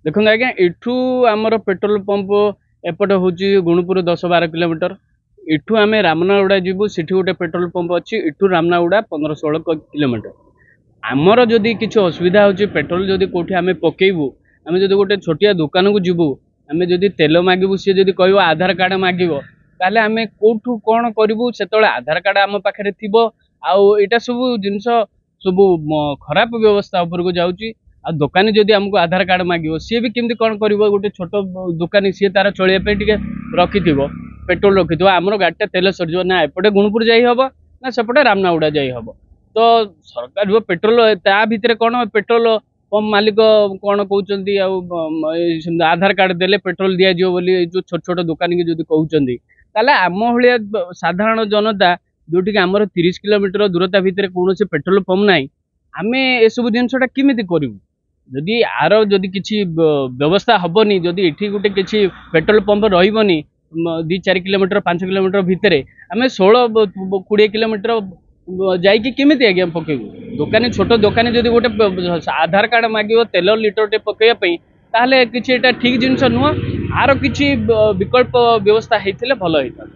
देखो आज्ञा एठू आमर पेट्रोल पंप एपट हूँ गुणुपुर 10-12 किलोमीटर इठू आम रामनागुड़ा जीवु से गोटे पेट्रोल पंप अच्छी इठू रामनागुड़ा 15-16 किलोमीटर आमर जदि किसी असुविधा हो पेट्रोल जदि कौटी आम पकेबू आम जो गोटे छोटिया दुकान को जीवु आम जदि तेल मागू सी जदि कह आधार कार्ड मागव ताले आम कौटू कौन करूँ से आधार कार्ड आम पाखे थी आईटा सब जिनस सब खराब व्यवस्था उपरको जाऊँगी आ दुकानी जदि आमको आधार कार्ड मांगो सी भी केमती कौन कर गोटे छोट दुकानी सी तार चलने रखि पेट्रोल रखि आमर गाड़ीटा तेल सर ना एपटे गुणुपुर जाई हम ना सेपटे रामनागुड़ा जाई हम तो सरकार जो पेट्रोल ता भितर कौन पेट्रोल पंप मालिक कौन कहते आधार कार्ड देले पेट्रोल दि जाव जो छोट छोट दुकानी की जब कहते आम भाया साधारण जनता जोटि आमर 30 किलोमीटर दूरता भितर कौन पेट्रोल पंप ना आम एसबू जिनसा केमी करूँ जदि आर जदि किसी व्यवस्था हेनी जदि ये गोटे किसी पेट्रोल पंप रही 2-4 किलोमीटर 5 किलोमीटर भितर आम 16-20 किलोमीटर जाकि केमी आज्ञा पकेबू दुकानी छोट दुकानी जदि गोटे आधार कार्ड मांगो तेल लिटर टे पकईवाई ताहले किसी एटा ठीक जिनस नुह आर किसी विकल्प व्यवस्था होते भल होता।